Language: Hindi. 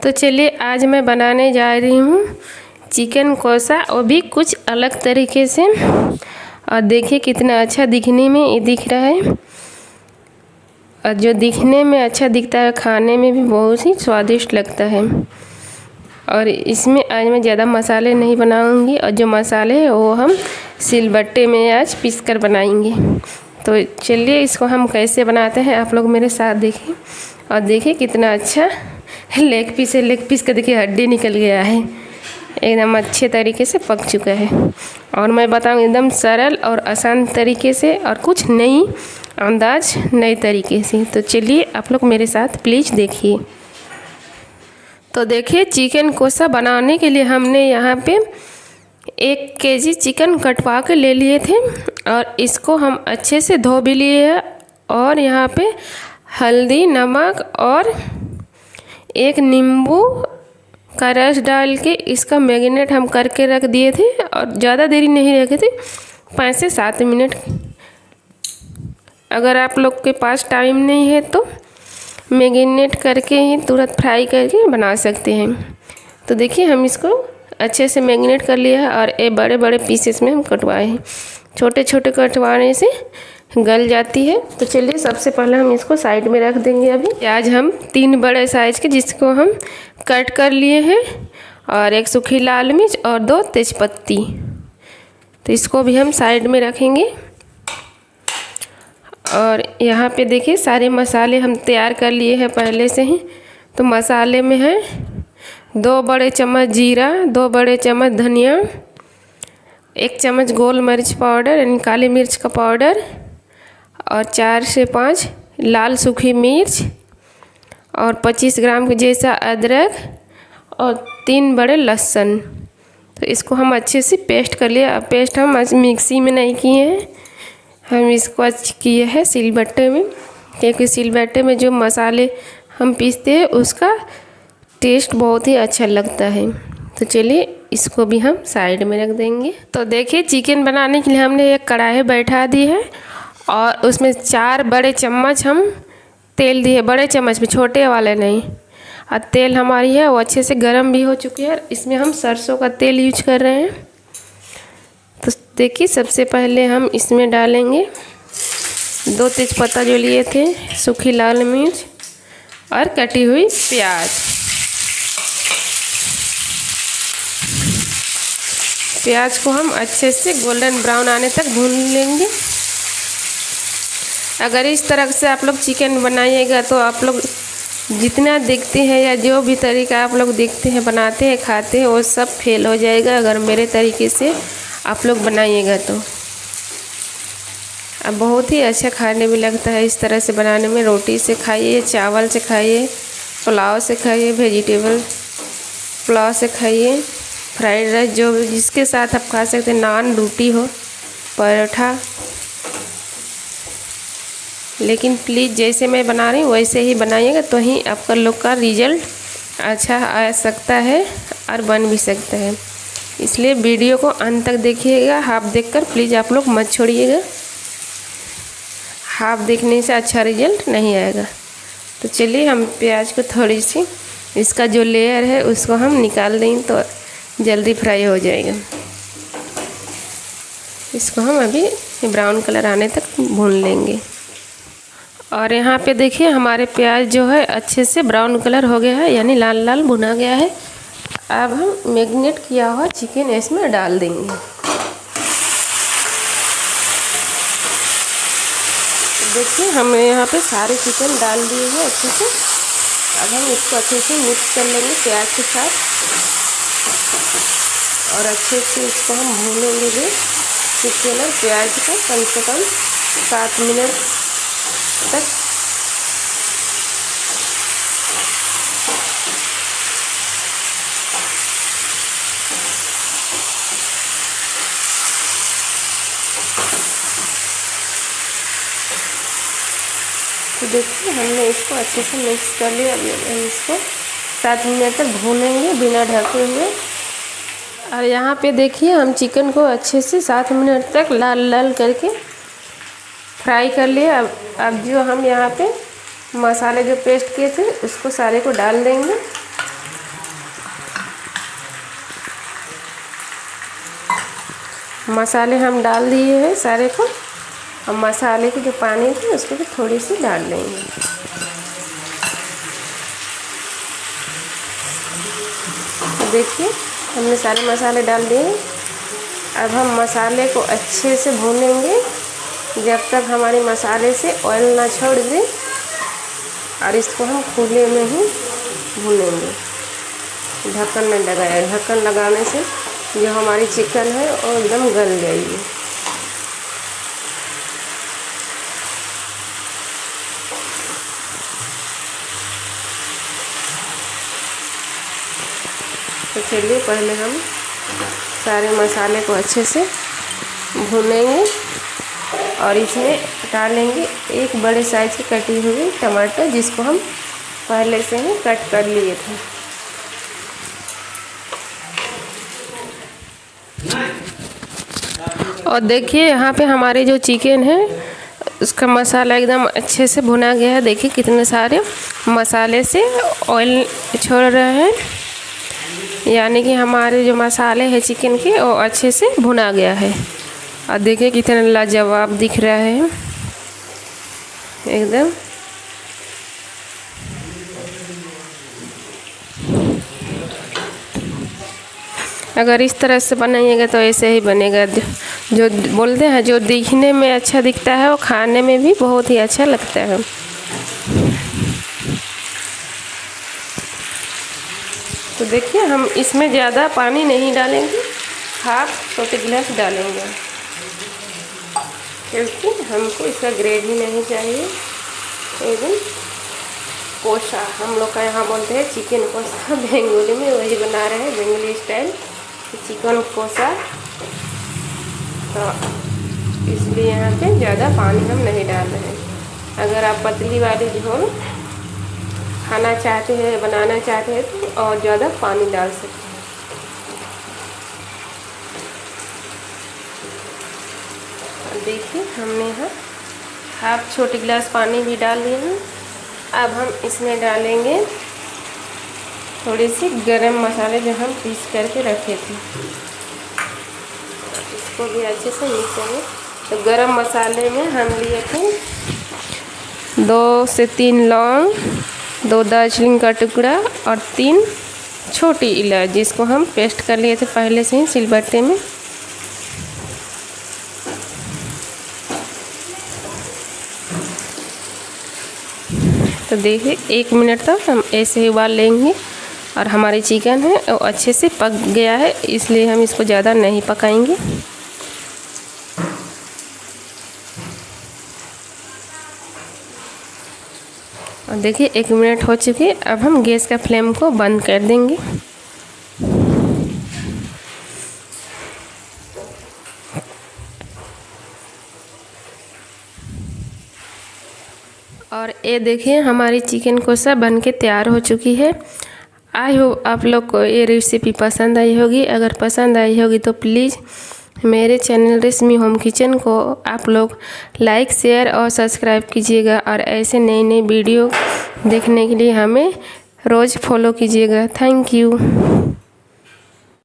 तो चलिए आज मैं बनाने जा रही हूँ चिकन कोसा, वो भी कुछ अलग तरीके से। और देखिए कितना अच्छा दिखने में ये दिख रहा है। और जो दिखने में अच्छा दिखता है खाने में भी बहुत ही स्वादिष्ट लगता है। और इसमें आज मैं ज़्यादा मसाले नहीं बनाऊंगी, और जो मसाले हैं वो हम सिलबट्टे में आज पीस कर बनाएंगे। तो चलिए इसको हम कैसे बनाते हैं आप लोग मेरे साथ देखिए। और देखिए कितना अच्छा लेग पीस है। लेग पीस का देखिए हड्डी निकल गया है, एकदम अच्छे तरीके से पक चुका है। और मैं बताऊँ एकदम सरल और आसान तरीके से, और कुछ नई अंदाज नए तरीके से। तो चलिए आप लोग मेरे साथ प्लीज़ देखिए। तो देखिए चिकन कोसा बनाने के लिए हमने यहाँ पे 1 केजी चिकन कटवा के ले लिए थे, और इसको हम अच्छे से धो भी लिए हैं। और यहाँ पे हल्दी, नमक और 1 नींबू का रस डाल के इसका मैरिनेट हम करके रख दिए थे। और ज़्यादा देरी नहीं रखे थे, 5 से 7 मिनट। अगर आप लोग के पास टाइम नहीं है तो मैरिनेट करके ही तुरंत फ्राई करके बना सकते हैं। तो देखिए हम इसको अच्छे से मैरिनेट कर लिया है, और ये बड़े बड़े पीसेस में हम कटवाए हैं। छोटे छोटे कटवाने से गल जाती है। तो चलिए सबसे पहले हम इसको साइड में रख देंगे। अभी प्याज हम 3 बड़े साइज़ के जिसको हम कट कर लिए हैं, और 1 सूखी लाल मिर्च और 2 तेज़पत्ती। तो इसको भी हम साइड में रखेंगे। और यहाँ पे देखिए सारे मसाले हम तैयार कर लिए हैं पहले से ही। तो मसाले में है 2 बड़े चम्मच जीरा, 2 बड़े चम्मच धनिया, 1 चम्मच गोल मिर्च पाउडर यानी काली मिर्च का पाउडर, और 4 से 5 लाल सूखी मिर्च, और 25 ग्राम के जैसा अदरक, और 3 बड़े लहसुन। तो इसको हम अच्छे से पेस्ट कर लिए। अब पेस्ट हम आज मिक्सी में नहीं किए हैं, हम इसको आज किए हैं सिलबट्टे में, क्योंकि सिलबट्टे में जो मसाले हम पीसते हैं उसका टेस्ट बहुत ही अच्छा लगता है। तो चलिए इसको भी हम साइड में रख देंगे। तो देखिए चिकन बनाने के लिए हमने एक कढ़ाई बैठा दी है, और उसमें 4 बड़े चम्मच हम तेल दिए, बड़े चम्मच में, छोटे वाले नहीं। और तेल हमारी है वो अच्छे से गर्म भी हो चुकी है। इसमें हम सरसों का तेल यूज कर रहे हैं। तो देखिए सबसे पहले हम इसमें डालेंगे 2 तेज़पत्ता जो लिए थे, सूखी लाल मिर्च, और कटी हुई प्याज। प्याज को हम अच्छे से गोल्डन ब्राउन आने तक भून लेंगे। अगर इस तरह से आप लोग चिकन बनाइएगा तो आप लोग जितना देखते हैं या जो भी तरीका आप लोग देखते हैं, बनाते हैं, खाते हैं, वो सब फेल हो जाएगा अगर मेरे तरीके से आप लोग बनाइएगा तो। अब बहुत ही अच्छा खाने में लगता है इस तरह से बनाने में। रोटी से खाइए, चावल से खाइए, पुलाव से खाइए, वेजिटेबल पुलाव से खाइए, फ्राइड राइस, जो जिसके साथ आप खा सकते हैं, नान, रोटी हो, पराठा। लेकिन प्लीज़ जैसे मैं बना रही हूँ वैसे ही बनाइएगा, तो ही आपका लोग का रिजल्ट अच्छा आ सकता है और बन भी सकता है। इसलिए वीडियो को अंत तक देखिएगा। हाफ देखकर प्लीज़ आप लोग मत छोड़िएगा, हाफ देखने से अच्छा रिजल्ट नहीं आएगा। तो चलिए हम प्याज को थोड़ी सी इसका जो लेयर है उसको हम निकाल देंगे तो जल्दी फ्राई हो जाएगा। इसको हम अभी ब्राउन कलर आने तक भून लेंगे। और यहाँ पे देखिए हमारे प्याज जो है अच्छे से ब्राउन कलर हो गया है, यानी लाल लाल भुना गया है। अब हम मैरिनेट किया हुआ चिकन इसमें डाल देंगे। देखिए हमने यहाँ पे सारे चिकन डाल दिए हैं अच्छे से। अब हम इसको अच्छे से मिक्स कर लेंगे प्याज के साथ, और अच्छे से इसको हम भूनेंगे भी चिकन और प्याज को कम से कम 7 मिनट तक। तो देखिए हमने इसको अच्छे से मिक्स कर लिया। अभी हम इसको 7 मिनट तक भूनेंगे बिना ढके हुए। और यहाँ पे देखिए हम चिकन को अच्छे से 7 मिनट तक लाल लाल करके फ्राई कर लिए। अब जो हम यहाँ पे मसाले जो पेस्ट किए थे उसको सारे को डाल देंगे। मसाले हम डाल दिए हैं सारे को। अब मसाले की जो पानी थी उसको भी थोड़ी सी डाल लेंगे। देखिए हमने सारे मसाले डाल दिए। अब हम मसाले को अच्छे से भूनेंगे जब तक हमारे मसाले से ऑयल ना छोड़ दे, और इसको हम खुले में ही भूनेंगे। ढक्कन नहीं लगाया, ढक्कन लगाने से जो हमारी चिकन है वो एकदम गल जाएगी। तो चलिए पहले हम सारे मसाले को अच्छे से भूनेंगे और इसमें डालेंगे एक बड़े साइज की कटी हुई टमाटर, जिसको हम पहले से ही कट कर लिए थे। और देखिए यहाँ पे हमारे जो चिकन है उसका मसाला एकदम अच्छे से भुना गया है। देखिए कितने सारे मसाले से ऑयल छोड़ रहे हैं, यानी कि हमारे जो मसाले हैं चिकन के वो अच्छे से भुना गया है। और देखिए कितना लाजवाब दिख रहा है एकदम। अगर इस तरह से बनाइएगा तो ऐसे ही बनेगा। जो बोलते हैं जो दिखने में अच्छा दिखता है वो खाने में भी बहुत ही अच्छा लगता है। तो देखिए हम इसमें ज़्यादा पानी नहीं डालेंगे, हाफ छोटे गिलास डालेंगे, क्योंकि हमको इसका ग्रेवी नहीं चाहिए एकदम कोसा। हम लोग का यहाँ बोलते हैं चिकन कोसा, बंगाली में वही बना रहे हैं, बंगाली स्टाइल चिकन कोसा। तो इसलिए यहाँ पे ज़्यादा पानी हम नहीं डाल रहे हैं। अगर आप पतली वाली झोल खाना चाहते हैं, बनाना चाहते हैं तो और ज़्यादा पानी डाल सकते हैं। देखिए हमने यहाँ हाफ छोटी गिलास पानी भी डाल दिया है। अब हम इसमें डालेंगे थोड़ी सी गरम मसाले जो हम पीस करके रखे थे, इसको भी अच्छे से मिक्स करेंगे। तो गरम मसाले में हम लिए थे 2 से 3 लौंग, 2 दालचीनी का टुकड़ा और 3 छोटी इलायची, जिसको हम पेस्ट कर लिए थे पहले से ही सिलबट्टे में। तो देखिए 1 मिनट तक हम ऐसे ही उबाल लेंगे। और हमारी चिकन है वो अच्छे से पक गया है, इसलिए हम इसको ज़्यादा नहीं पकाएंगे। और देखिए 1 मिनट हो चुकी है। अब हम गैस का फ्लेम को बंद कर देंगे। और ये देखिए हमारी चिकन कोसा बन के तैयार हो चुकी है। आई होप आप लोग को ये रेसिपी पसंद आई होगी। अगर पसंद आई होगी तो प्लीज़ मेरे चैनल रेशमी होम किचन को आप लोग लाइक, शेयर और सब्सक्राइब कीजिएगा। और ऐसे नए नए वीडियो देखने के लिए हमें रोज़ फॉलो कीजिएगा। Thank you.